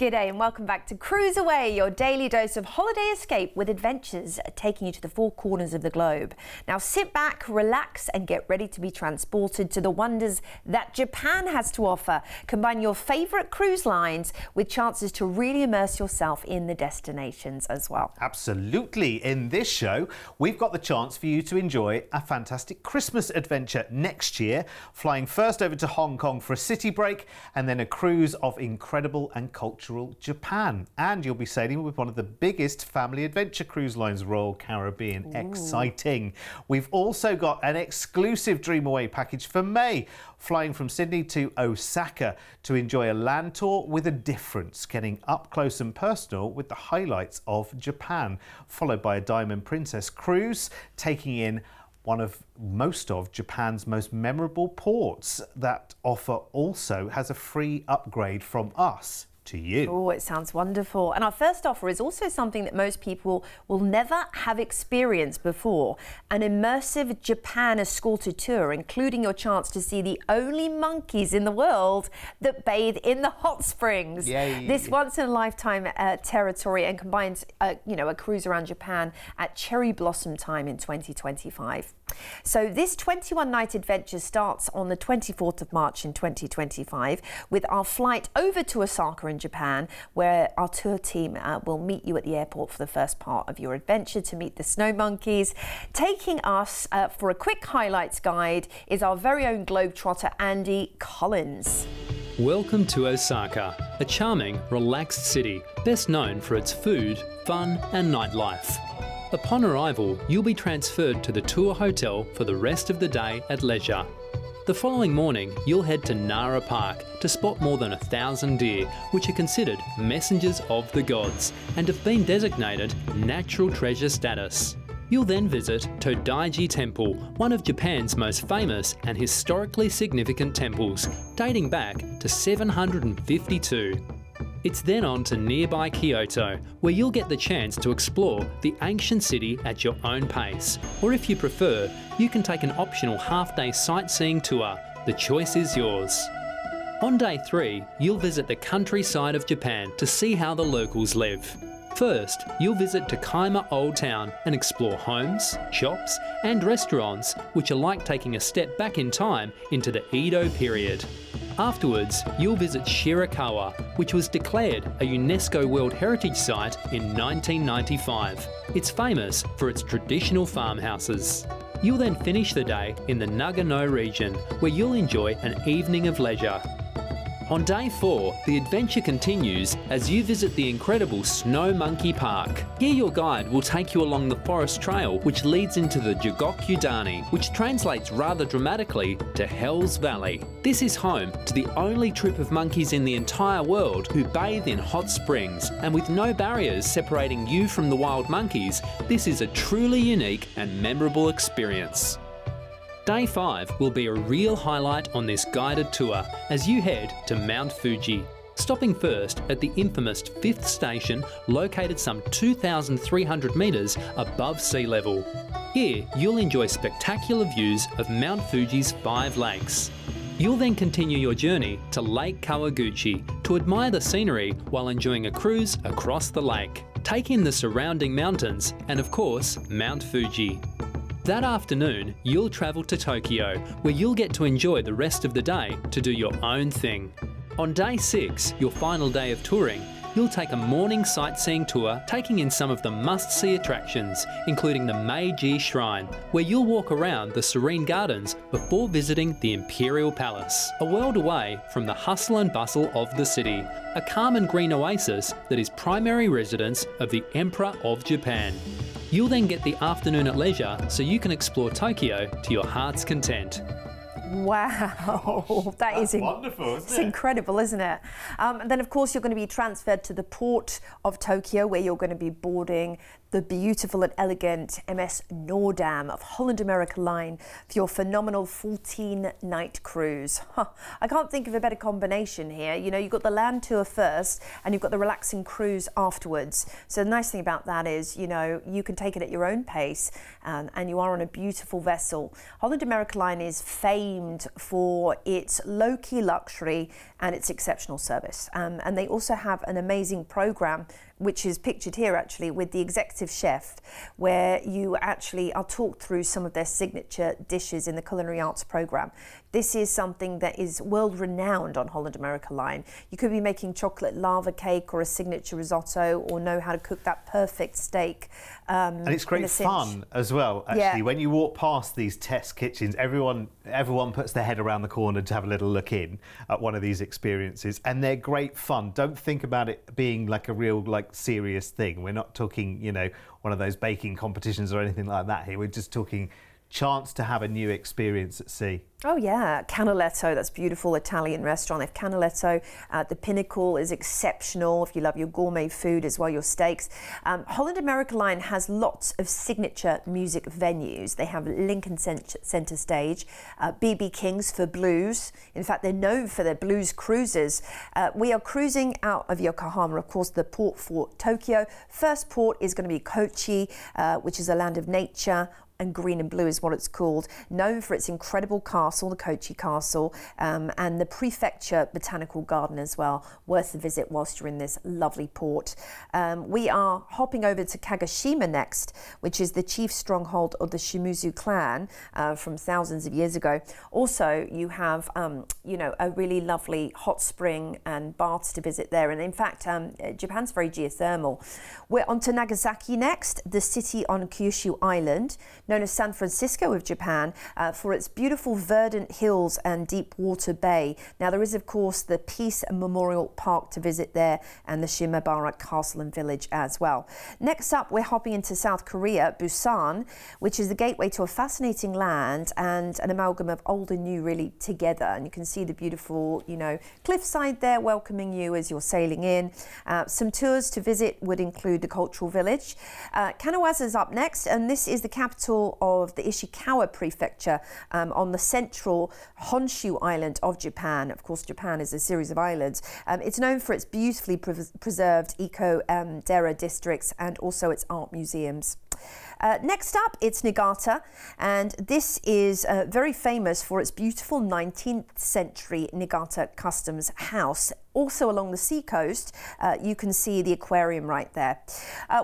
G'day and welcome back to CruiseAway, your daily dose of holiday escape with adventures taking you to the four corners of the globe. Now sit back, relax and get ready to be transported to the wonders that Japan has to offer. Combine your favourite cruise lines with chances to really immerse yourself in the destinations as well. Absolutely. In this show, we've got the chance for you to enjoy a fantastic Christmas adventure next year, flying first over to Hong Kong for a city break and then a cruise of incredible and cultural Japan. And you'll be sailing with one of the biggest family adventure cruise lines, Royal Caribbean. Ooh. Exciting. We've also got an exclusive Dream Away package for May, flying from Sydney to Osaka to enjoy a land tour with a difference, getting up close and personal with the highlights of Japan, followed by a Diamond Princess cruise, taking in most of Japan's most memorable ports. That offer also has a free upgrade from us to you. Oh, it sounds wonderful. And our first offer is also something that most people will never have experienced before. An immersive Japan escorted tour, including your chance to see the only monkeys in the world that bathe in the hot springs. Yay. This once-in-a-lifetime territory and combines, a cruise around Japan at cherry blossom time in 2025. So this 21-night adventure starts on the 24th of March in 2025 with our flight over to Osaka in Japan, where our tour team will meet you at the airport for the first part of your adventure to meet the snow monkeys. Taking us for a quick highlights guide is our very own globetrotter Andy Collins. Welcome to Osaka, a charming, relaxed city best known for its food, fun and nightlife. Upon arrival, you'll be transferred to the tour hotel for the rest of the day at leisure. The following morning, you'll head to Nara Park to spot more than 1,000 deer, which are considered messengers of the gods and have been designated natural treasure status. You'll then visit Todaiji Temple, one of Japan's most famous and historically significant temples, dating back to 752. It's then on to nearby Kyoto, where you'll get the chance to explore the ancient city at your own pace. Or if you prefer, you can take an optional half-day sightseeing tour. The choice is yours. On day 3, you'll visit the countryside of Japan to see how the locals live. First, you'll visit Takaima Old Town and explore homes, shops and restaurants which are like taking a step back in time into the Edo period. Afterwards, you'll visit Shirakawa, which was declared a UNESCO World Heritage Site in 1995. It's famous for its traditional farmhouses. You'll then finish the day in the Nagano region, where you'll enjoy an evening of leisure. On day 4, the adventure continues as you visit the incredible Snow Monkey Park. Here your guide will take you along the forest trail which leads into the Jigokudani, which translates rather dramatically to Hell's Valley. This is home to the only troop of monkeys in the entire world who bathe in hot springs, and with no barriers separating you from the wild monkeys, this is a truly unique and memorable experience. Day 5 will be a real highlight on this guided tour as you head to Mount Fuji, stopping first at the infamous 5th station located some 2,300 metres above sea level. Here you'll enjoy spectacular views of Mount Fuji's 5 lakes. You'll then continue your journey to Lake Kawaguchi to admire the scenery while enjoying a cruise across the lake. Take in the surrounding mountains and of course Mount Fuji. That afternoon, you'll travel to Tokyo, where you'll get to enjoy the rest of the day to do your own thing. On day 6, your final day of touring, you'll take a morning sightseeing tour taking in some of the must-see attractions, including the Meiji Shrine, where you'll walk around the serene gardens before visiting the Imperial Palace, a world away from the hustle and bustle of the city, a calm and green oasis that is primary residence of the Emperor of Japan. You'll then get the afternoon at leisure so you can explore Tokyo to your heart's content. Wow, that's wonderful, isn't it? It's incredible, isn't it? And then, of course, you're going to be transferred to the port of Tokyo, where you're going to be boarding the beautiful and elegant MS Noordam of Holland America Line for your phenomenal 14-night cruise. I can't think of a better combination here. You know, you've got the land tour first and you've got the relaxing cruise afterwards. So the nice thing about that is, you know, you can take it at your own pace and you are on a beautiful vessel. Holland America Line is famed famed for its low-key luxury and its exceptional service. And they also have an amazing program, which is pictured here actually, with the executive chef, where you actually are talked through some of their signature dishes in the culinary arts program. This is something that is world renowned on Holland America Line. You could be making chocolate lava cake or a signature risotto, or know how to cook that perfect steak. And it's great fun as well, actually. Yeah. When you walk past these test kitchens, everyone puts their head around the corner to have a little look in at one of these experiences, and they're great fun. Don't think about it being like a real, like, serious thing. We're not talking, you know, one of those baking competitions or anything like that here. We're just talking chance to have a new experience at sea. Oh yeah, Canaletto, that's beautiful Italian restaurant. They have Canaletto, the Pinnacle is exceptional if you love your gourmet food as well, your steaks. Holland America Line has lots of signature music venues. They have Lincoln Center Stage, BB King's for blues. In fact, they're known for their blues cruises. We are cruising out of Yokohama, of course, the port for Tokyo. First port is going to be Kochi, which is a land of nature, and green and blue is what it's called, known for its incredible castle, the Kochi Castle, and the Prefecture Botanical Garden as well, worth a visit whilst you're in this lovely port. We are hopping over to Kagoshima next, which is the chief stronghold of the Shimuzu clan from thousands of years ago. Also, you have, you know, a really lovely hot spring and baths to visit there. And in fact, Japan's very geothermal. We're on to Nagasaki next, the city on Kyushu Island, known as San Francisco of Japan, for its beautiful verdant hills and deep water bay. Now, there is, of course, the Peace Memorial Park to visit there, and the Shimabara Castle and Village as well. Next up, we're hopping into South Korea, Busan, which is the gateway to a fascinating land and an amalgam of old and new really together. And you can see the beautiful, you know, cliffside there welcoming you as you're sailing in. Some tours to visit would include the cultural village. Kanazawa's up next, and this is the capital of the Ishikawa Prefecture on the central Honshu Island of Japan. Of course, Japan is a series of islands. It's known for its beautifully preserved eco-dera districts and also its art museums. Next up, it's Niigata, and this is very famous for its beautiful 19th century Niigata Customs House. Also along the seacoast, you can see the aquarium right there.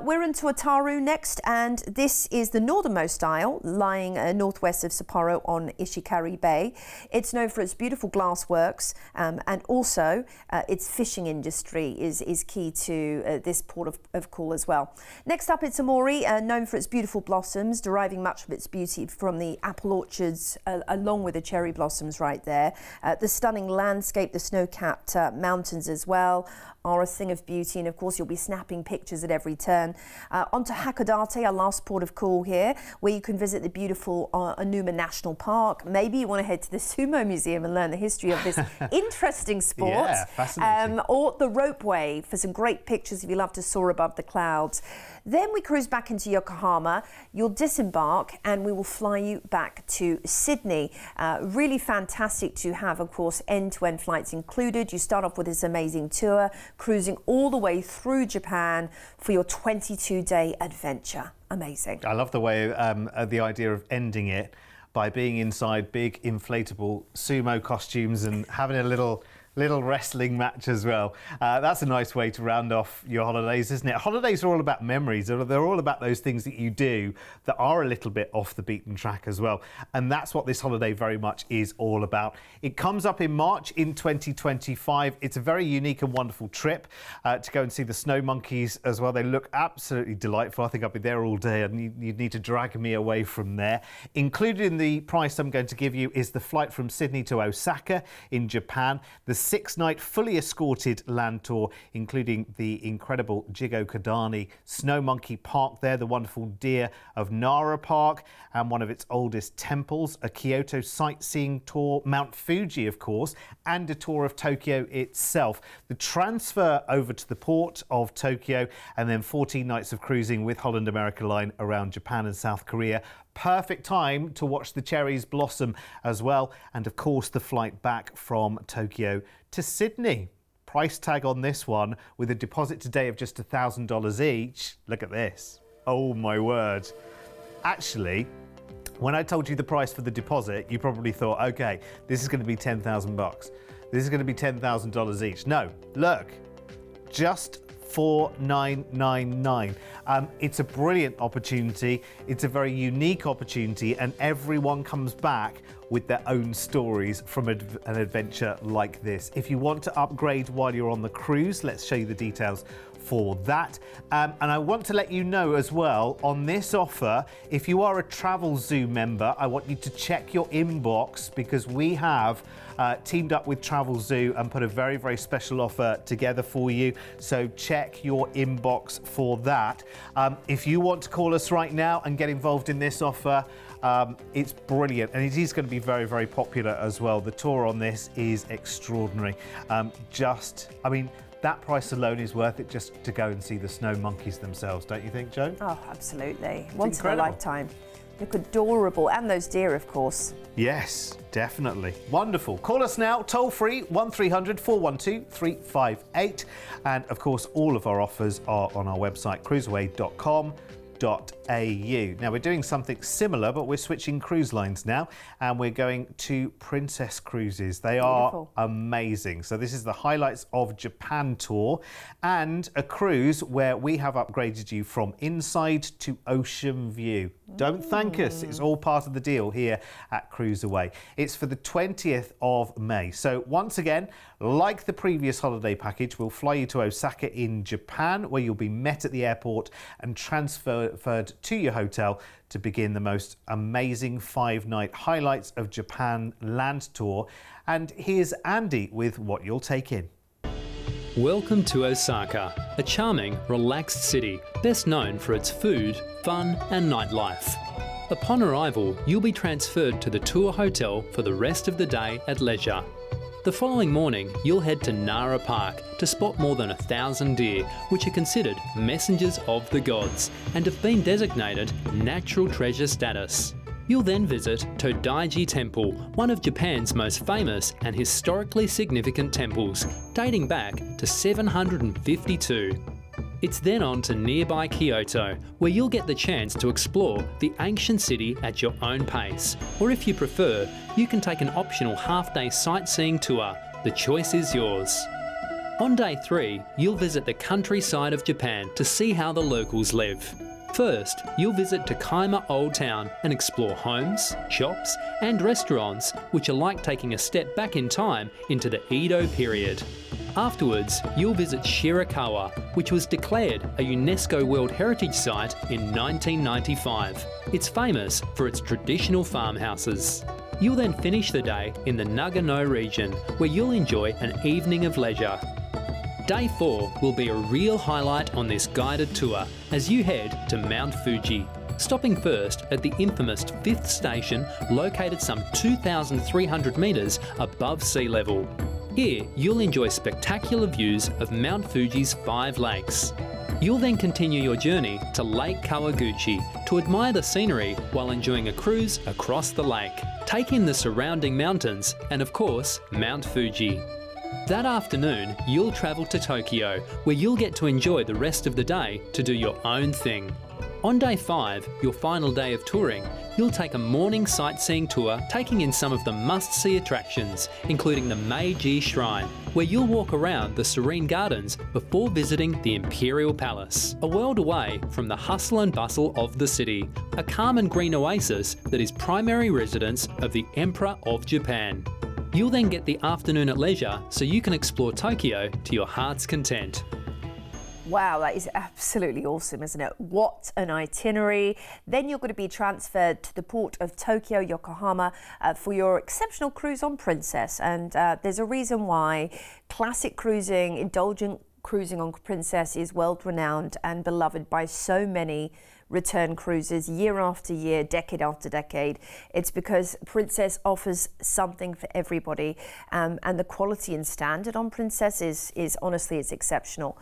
We're into Otaru next, and this is the northernmost isle, lying northwest of Sapporo on Ishikari Bay. It's known for its beautiful glassworks, and also its fishing industry is key to this port of call as well. Next up, it's Amori, known for its beautiful blossoms, deriving much of its beauty from the apple orchards, along with the cherry blossoms right there. The stunning landscape, the snow-capped mountains as well, are a thing of beauty, and of course you'll be snapping pictures at every turn. Onto Hakodate, our last port of call here, where you can visit the beautiful Onuma National Park. Maybe you want to head to the Sumo Museum and learn the history of this interesting sport. Yeah, fascinating. Or the ropeway for some great pictures if you love to soar above the clouds. Then we cruise back into Yokohama. You'll disembark and we will fly you back to Sydney. Really fantastic to have, of course, end-to-end flights included. You start off with this amazing tour, cruising all the way through Japan for your 22-day adventure. Amazing. I love the way, the idea of ending it by being inside big inflatable sumo costumes and having a little wrestling match as well. That's a nice way to round off your holidays, isn't it? Holidays are all about memories. They're all about those things that you do that are a little bit off the beaten track as well. And that's what this holiday very much is all about. It comes up in March in 2025. It's a very unique and wonderful trip to go and see the snow monkeys as well. They look absolutely delightful. I think I'll be there all day, and you'd need to drag me away from there. Included in the price I'm going to give you is the flight from Sydney to Osaka in Japan, the 6-night fully escorted land tour, including the incredible Jigo Kodani Snow Monkey Park there, the wonderful deer of Nara Park, and one of its oldest temples, a Kyoto sightseeing tour, Mount Fuji, of course, and a tour of Tokyo itself. The transfer over to the port of Tokyo, and then 14 nights of cruising with Holland America Line around Japan and South Korea. Perfect time to watch the cherries blossom as well, and of course the flight back from Tokyo to Sydney. Price tag on this one, with a deposit today of just $1,000 each. Look at this. Oh my word. Actually, When I told you the price for the deposit, you probably thought, okay, this is going to be 10,000 bucks. This is going to be $10,000 each. No, look, just $4,999. It's a brilliant opportunity. It's a very unique opportunity, and everyone comes back with their own stories from an adventure like this. If you want to upgrade while you're on the cruise, let's show you the details for that. And I want to let you know as well, on this offer, if you are a Travel Zoo member, I want you to check your inbox, because we have teamed up with Travel Zoo and put a very, very special offer together for you. So check your inbox for that. If you want to call us right now and get involved in this offer, it's brilliant, and it is going to be very, very popular as well. The tour on this is extraordinary. I mean, that price alone is worth it just to go and see the snow monkeys themselves, don't you think, Joan? Oh, absolutely. Once in a lifetime. Look adorable, and those deer, of course. Yes, definitely. Wonderful. Call us now, toll free, 1300 412 358. And of course, all of our offers are on our website, cruiseaway.com.au. Now, we're doing something similar, but we're switching cruise lines now, and we're going to Princess Cruises. They are amazing. So this is the Highlights of Japan tour, and a cruise where we have upgraded you from inside to ocean view. Don't thank us. It's all part of the deal here at CruiseAway. It's for the 20th of May. So once again, like the previous holiday package, we'll fly you to Osaka in Japan, where you'll be met at the airport and transferred to your hotel to begin the most amazing 5-night Highlights of Japan land tour. And here's Andy with what you'll take in. Welcome to Osaka, a charming, relaxed city, best known for its food, fun and nightlife. Upon arrival, you'll be transferred to the tour hotel for the rest of the day at leisure. The following morning, you'll head to Nara Park to spot more than 1,000 deer, which are considered messengers of the gods and have been designated natural treasure status. You'll then visit Todaiji Temple, one of Japan's most famous and historically significant temples, dating back to 752. It's then on to nearby Kyoto, where you'll get the chance to explore the ancient city at your own pace. Or if you prefer, you can take an optional half-day sightseeing tour. The choice is yours. On day 3, you'll visit the countryside of Japan to see how the locals live. First, you'll visit Takaima Old Town and explore homes, shops and restaurants, which are like taking a step back in time into the Edo period. Afterwards, you'll visit Shirakawa, which was declared a UNESCO World Heritage Site in 1995. It's famous for its traditional farmhouses. You'll then finish the day in the Nagano region, where you'll enjoy an evening of leisure. Day 4 will be a real highlight on this guided tour as you head to Mount Fuji, stopping first at the infamous 5th station located some 2,300 metres above sea level. Here you'll enjoy spectacular views of Mount Fuji's 5 lakes. You'll then continue your journey to Lake Kawaguchi to admire the scenery while enjoying a cruise across the lake, take in the surrounding mountains and of course Mount Fuji. That afternoon, you'll travel to Tokyo, where you'll get to enjoy the rest of the day to do your own thing. On day 5, your final day of touring, you'll take a morning sightseeing tour taking in some of the must-see attractions, including the Meiji Shrine, where you'll walk around the serene gardens before visiting the Imperial Palace, a world away from the hustle and bustle of the city, a calm and green oasis that is primary residence of the Emperor of Japan. You'll then get the afternoon at leisure so you can explore Tokyo to your heart's content. Wow, that is absolutely awesome, isn't it? What an itinerary. Then you're going to be transferred to the port of Tokyo, Yokohama, for your exceptional cruise on Princess. And there's a reason why classic cruising, indulgent cruising on Princess is world-renowned and beloved by so many return cruisers year after year, decade after decade. It's because Princess offers something for everybody, and the quality and standard on Princess is honestly, it's exceptional.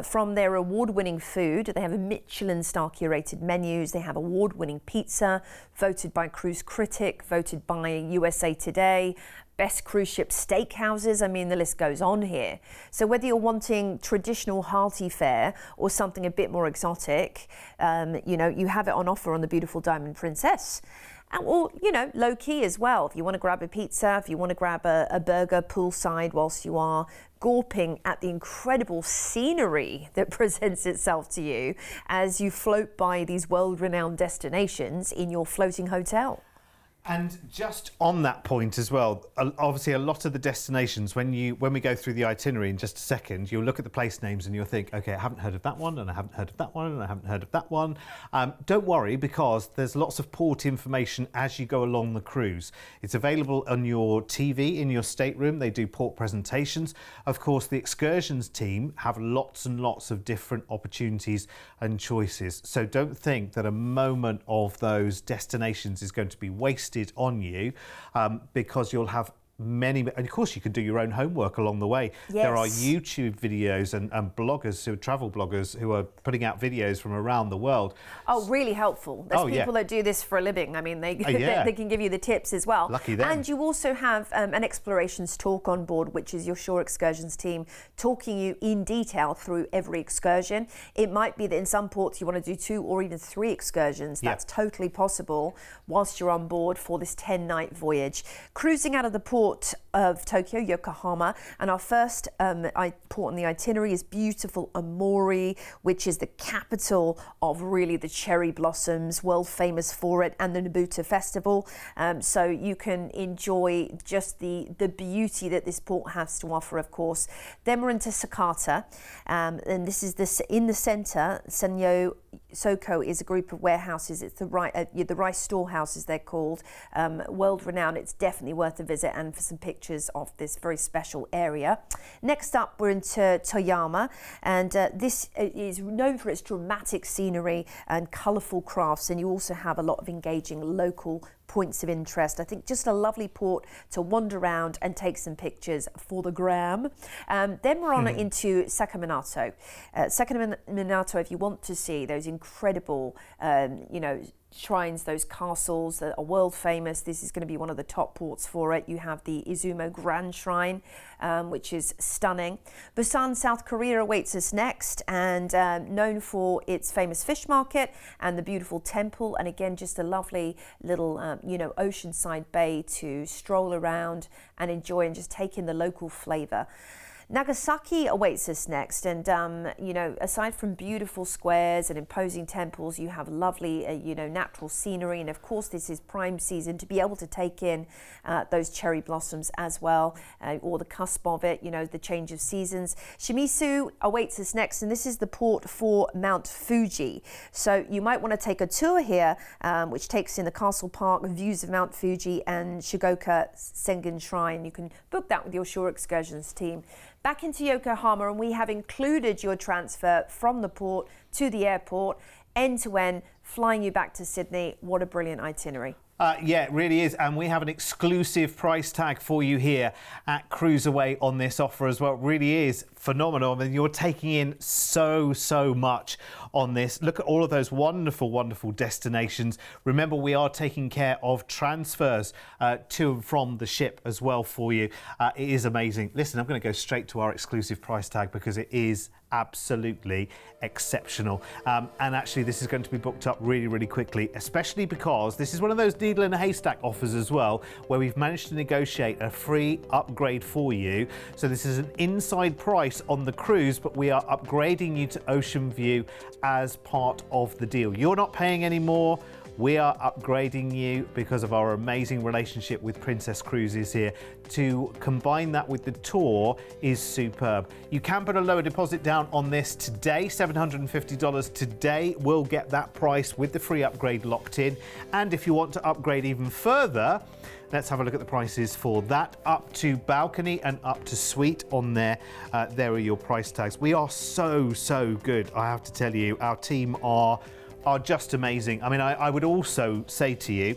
From their award-winning food, they have a Michelin-star curated menus, they have award-winning pizza, voted by Cruise Critic, voted by USA Today, best cruise ship steakhouses. I mean, the list goes on here. So whether you're wanting traditional hearty fare or something a bit more exotic, you know, you have it on offer on the beautiful Diamond Princess. Or, you know, low key as well. If you want to grab a pizza, if you want to grab a burger poolside whilst you are gawping at the incredible scenery that presents itself to you as you float by these world-renowned destinations in your floating hotel. And just on that point as well, obviously a lot of the destinations, when we go through the itinerary in just a second, you'll look at the place names and you'll think, okay, I haven't heard of that one, and I haven't heard of that one, and I haven't heard of that one. Don't worry, because there's lots of port information as you go along the cruise. It's available on your TV in your stateroom. They do port presentations. Of course, the excursions team have lots and lots of different opportunities and choices. So don't think that a moment of those destinations is going to be wasted on you, because you'll have many, and of course you can do your own homework along the way. Yes. There are YouTube videos and bloggers, who are travel bloggers, who are putting out videos from around the world. Oh, really helpful. There's people that do this for a living. I mean, they can give you the tips as well. Lucky them. And you also have an explorations talk on board, which is your shore excursions team talking you in detail through every excursion. It might be that in some ports you want to do 2 or even 3 excursions. That's totally possible whilst you're on board for this 10-night voyage. Cruising out of the port of Tokyo, Yokohama, and our first port on the itinerary is beautiful Omori, which is the capital of really the cherry blossoms, world famous for it, and the Nobuta Festival. So you can enjoy just the beauty that this port has to offer, of course. Then we're into Sakata, and this is in the centre. Senyo Soko is a group of warehouses. It's the rice storehouses, they're called, world renowned. It's definitely worth a visit, and for some pictures of this very special area. Next up, we're into Toyama, and this is known for its dramatic scenery and colourful crafts, and you also have a lot of engaging local points of interest. I think just a lovely port to wander around and take some pictures for the gram. Then we're on into Sakaminato. Sakaminato, if you want to see those incredible, you know, shrines, those castles that are world famous, this is going to be one of the top ports for it. You have the Izumo Grand Shrine, which is stunning. Busan, South Korea awaits us next, and known for its famous fish market and the beautiful temple, and again just a lovely little you know, oceanside bay to stroll around and enjoy and just take in the local flavour. Nagasaki awaits us next, and you know, aside from beautiful squares and imposing temples, you have lovely you know, natural scenery, and of course this is prime season to be able to take in those cherry blossoms as well, or the cusp of it, you know, the change of seasons. Shimizu awaits us next, and this is the port for Mount Fuji, so you might want to take a tour here, which takes in the castle park, views of Mount Fuji and Shigoka Sengen Shrine. You can book that with your shore excursions team. Back into Yokohama, and we have included your transfer from the port to the airport, end to end, flying you back to Sydney. What a brilliant itinerary. Yeah, it really is, and we have an exclusive price tag for you here at CruiseAway on this offer as well. It really is phenomenal. I mean, you're taking in so much on this. Look at all of those wonderful destinations. Remember, we are taking care of transfers to and from the ship as well for you. It is amazing. Listen, I'm going to go straight to our exclusive price tag because it is absolutely exceptional, and actually this is going to be booked up really quickly, especially because this is one of those needle in a haystack offers as well, where we've managed to negotiate a free upgrade for you. So this is an inside price on the cruise, but we are upgrading you to Ocean View as part of the deal. You're not paying any more. We are upgrading you because of our amazing relationship with Princess Cruises here. To combine that with the tour is superb. You can put a lower deposit down on this today, $750 today. We'll get that price with the free upgrade locked in. And if you want to upgrade even further, let's have a look at the prices for that. Up to balcony and up to suite on there. There are your price tags. We are so good, I have to tell you. Our team are just amazing. I mean, I would also say to you,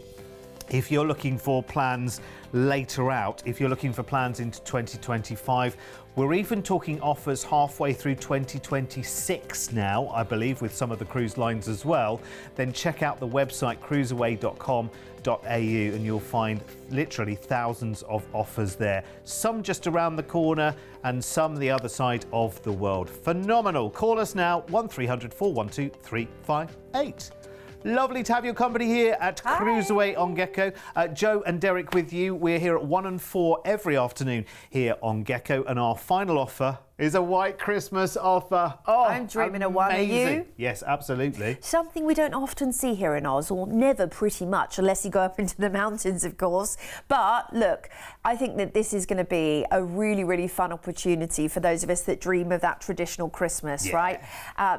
if you're looking for plans later out, if you're looking for plans into 2025, we're even talking offers halfway through 2026 now, I believe, with some of the cruise lines as well. Then check out the website cruiseaway.com.au and you'll find literally thousands of offers there. Some just around the corner and some the other side of the world. Phenomenal. Call us now, 1300 412 358. Lovely to have your company here at Hi. CruiseAway on Gecko. Joe and Derek with you. We're here at 1 and 4 every afternoon here on Gecko, and our final offer is a white Christmas offer. Oh, I'm dreaming of one, are you? Yes, absolutely. Something we don't often see here in Oz, or never pretty much, unless you go up into the mountains, of course. But look, I think that this is going to be a really, really fun opportunity for those of us that dream of that traditional Christmas, right?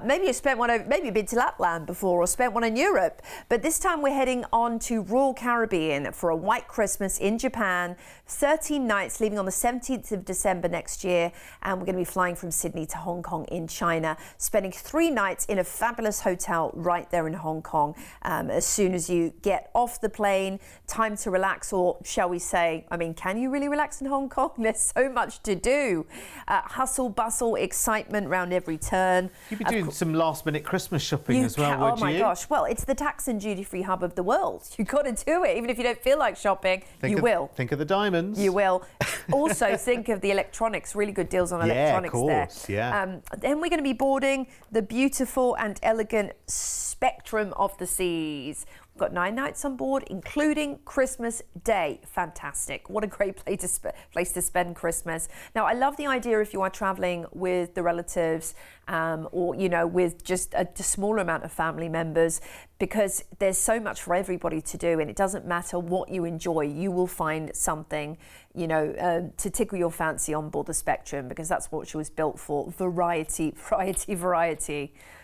Maybe you spent one over, maybe you've been to Lapland before or spent one in Europe, but this time we're heading on to Royal Caribbean for a white Christmas in Japan, 13 nights, leaving on the 17th of December next year, and we're going to be flying from Sydney to Hong Kong in China, spending 3 nights in a fabulous hotel right there in Hong Kong. As soon as you get off the plane, time to relax, or shall we say, I mean, can you really relax in Hong Kong? There's so much to do. Hustle, bustle, excitement round every turn. You'd be doing some last-minute Christmas shopping as well, would you? Oh my gosh, well, it's the tax and duty-free hub of the world. You've got to do it. Even if you don't feel like shopping, you will. Think of the diamonds. You will. Also, think of the electronics. Really good deals on electronics of course, there. Yeah. Then we're going to be boarding the beautiful and elegant Spectrum of the Seas. We've got 9 nights on board, including Christmas Day. Fantastic. What a great place to spend Christmas. Now, I love the idea if you are traveling with the relatives or, you know, with just a smaller amount of family members, because there's so much for everybody to do, and it doesn't matter what you enjoy, you will find something, you know, to tickle your fancy on board the Spectrum, because that's what she was built for. Variety.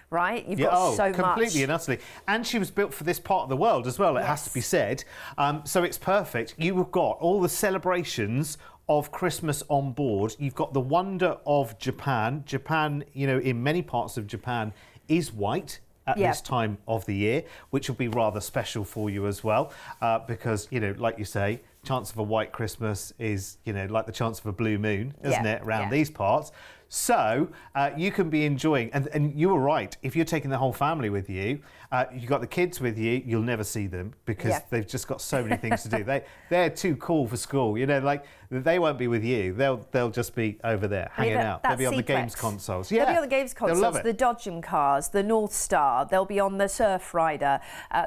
Right? You've got so much. Completely and utterly. And she was built for this part of the world as well, it has to be said. So it's perfect. You've got all the celebrations of Christmas on board. You've got the wonder of Japan. Japan, you know, in many parts of Japan is white at this time of the year, which will be rather special for you as well, because, you know, like you say, chance of a white Christmas is, you know, like the chance of a blue moon, isn't it, around these parts. So you can be enjoying, and you were right, if you're taking the whole family with you, you've got the kids with you, you'll never see them because they've just got so many things to do. They're too cool for school, you know, like they won't be with you. They'll just be over there hanging out. They'll be on the games consoles. They'll be on the games consoles, the dodgem cars, the North Star. They'll be on the surf rider,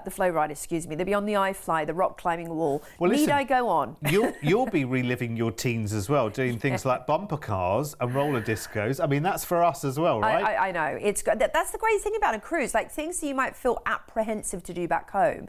the flow rider, excuse me. They'll be on the iFly, the rock climbing wall. Well, Need I go on? You'll be reliving your teens as well, doing things like bumper cars and roller discos. I mean, that's for us as well, right? I know. It's that's the great thing about a cruise. Like, things that you might feel apprehensive to do back home,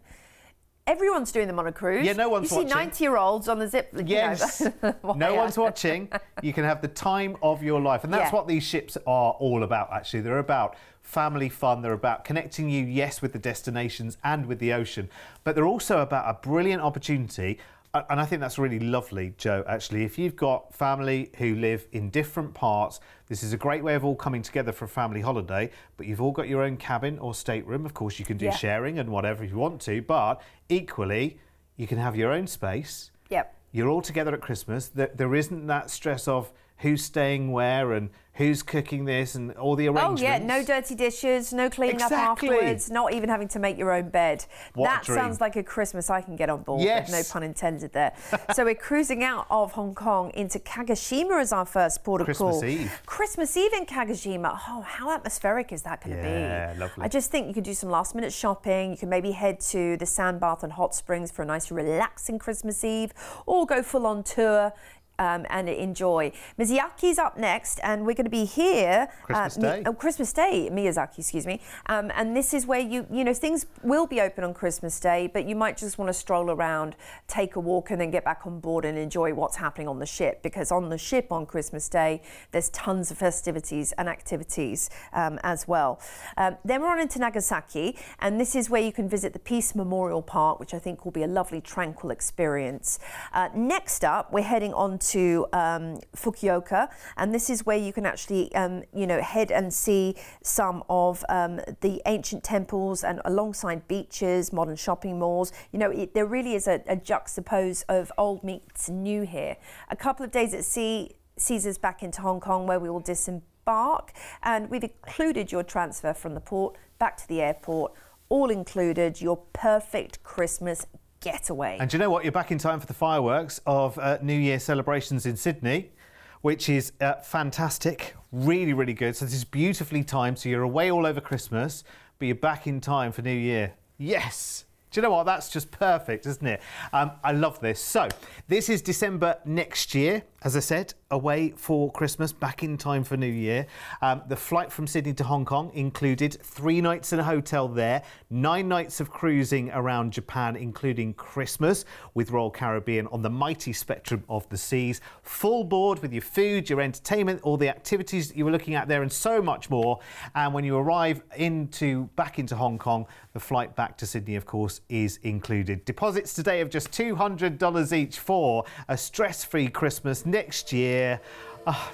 everyone's doing them on a cruise. Yeah, no one's watching. You see 90-year-olds on the zip. Yes, no one's watching. You can have the time of your life. And that's what these ships are all about, actually. They're about family fun. They're about connecting you, yes, with the destinations and with the ocean. But they're also about a brilliant opportunity. And I think that's really lovely, Joe, actually. If you've got family who live in different parts, this is a great way of all coming together for a family holiday, but you've all got your own cabin or stateroom. Of course, you can do sharing and whatever if you want to, but equally, you can have your own space. Yep. You're all together at Christmas. There isn't that stress of who's staying where and who's cooking this and all the arrangements. Oh, yeah, no dirty dishes, no cleaning up afterwards, not even having to make your own bed. That sounds like a Christmas I can get on board, with no pun intended there. So we're cruising out of Hong Kong into Kagoshima as our first port of call. Christmas Eve. Christmas Eve in Kagoshima. Oh, how atmospheric is that going to be? Yeah, lovely. I just think you could do some last-minute shopping. You can maybe head to the sand bath and hot springs for a nice relaxing Christmas Eve, or go full-on tour and enjoy. Miyazaki's up next, and we're going to be here Christmas Day. Christmas Day, Miyazaki, excuse me. And this is where you know, things will be open on Christmas Day, but you might just want to stroll around, take a walk, and then get back on board and enjoy what's happening on the ship, because on the ship on Christmas Day, there's tons of festivities and activities as well. Then we're on into Nagasaki, and this is where you can visit the Peace Memorial Park, which I think will be a lovely, tranquil experience. Next up, we're heading on to Fukuoka, and this is where you can actually you know, head and see some of the ancient temples, and alongside beaches, modern shopping malls. You know, there really is a juxtapose of old meets new here. A couple of days at sea sees us back into Hong Kong, where we will disembark, and we've included your transfer from the port back to the airport, all included, your perfect Christmas getaway. And do you know what? You're back in time for the fireworks of New Year celebrations in Sydney, which is fantastic, really, really good. So this is beautifully timed. So you're away all over Christmas, but you're back in time for New Year. Yes. Do you know what? That's just perfect, isn't it? I love this. So, this is December next year, as I said, away for Christmas, back in time for New Year. The flight from Sydney to Hong Kong included 3 nights in a hotel there, 9 nights of cruising around Japan, including Christmas, with Royal Caribbean on the mighty spectrum of the seas. Full board with your food, your entertainment, all the activities that you were looking at there, and so much more. And when you arrive back into Hong Kong, the flight back to Sydney, of course, is included. Deposits today of just $200 each for a stress-free Christmas next year. Oh,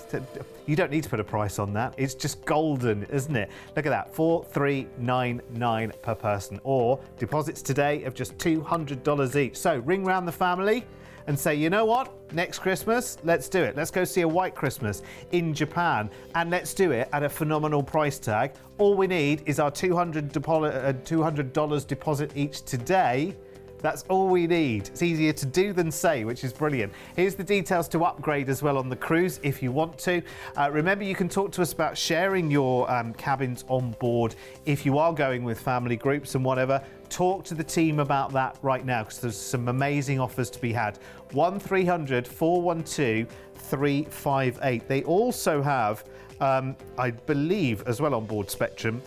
you don't need to put a price on that. It's just golden, isn't it? Look at that, $4,399 per person, or deposits today of just $200 each. So ring round the family and say, you know what, next Christmas, let's do it. Let's go see a white Christmas in Japan, and let's do it at a phenomenal price tag. All we need is our $200 deposit each today. That's all we need. It's easier to do than say, which is brilliant. Here's the details to upgrade as well on the cruise if you want to. Remember, you can talk to us about sharing your cabins on board if you are going with family groups and whatever. Talk to the team about that right now, because there's some amazing offers to be had. 1300 412 358. They also have, I believe, as well on board Spectrum,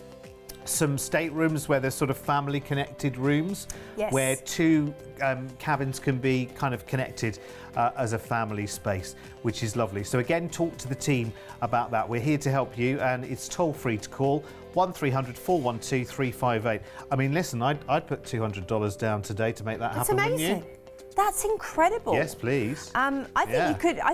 some staterooms where there's sort of family connected rooms, yes, where 2 cabins can be kind of connected as a family space, which is lovely. So again, talk to the team about that. We're here to help you, and it's toll free to call 1300 412 358. I mean, listen, I'd put $200 down today to make that happen. That's amazing. Wouldn't you? That's incredible. Yes, please. I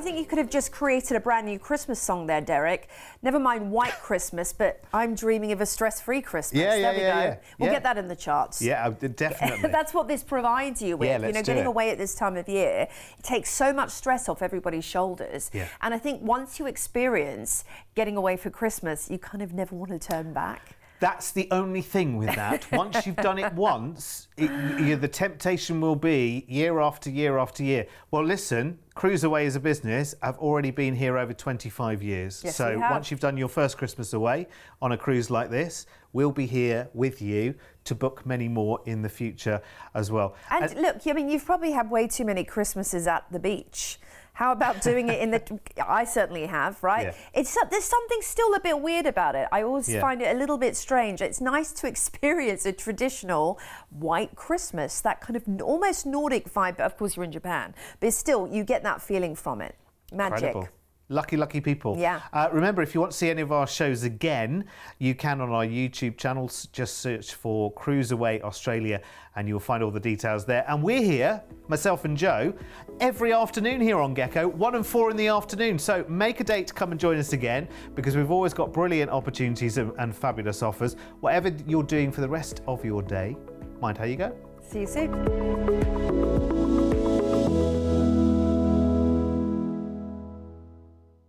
think you could have just created a brand new Christmas song there, Derek. Never mind White Christmas, but I'm dreaming of a stress-free Christmas. There we go. We'll get that in the charts. Yeah, definitely. That's what this provides you with. Yeah, getting away at this time of year, it takes so much stress off everybody's shoulders. Yeah. And I think once you experience getting away for Christmas, you kind of never want to turn back. That's the only thing with that. Once you've done it once, the temptation will be year after year after year. Well, listen, CruiseAway as a business have already been here over 25 years. Yes, so once you've done your first Christmas away on a cruise like this, we'll be here with you to book many more in the future as well. And look, I mean, you've probably had way too many Christmases at the beach. How about doing it in the... I certainly have, right? Yeah. There's something still a bit weird about it. I always find it a little bit strange. It's nice to experience a traditional white Christmas, that kind of almost Nordic vibe. But of course, you're in Japan. But still, you get that feeling from it. Magic. Incredible. Lucky, lucky people. Yeah. Remember, if you want to see any of our shows again, you can on our YouTube channels. Just search for CruiseAway Australia and you'll find all the details there. And we're here, myself and Joe, every afternoon here on Gecko, 1 and 4 in the afternoon. So make a date to come and join us again, because we've always got brilliant opportunities and fabulous offers. Whatever you're doing for the rest of your day, mind how you go. See you soon.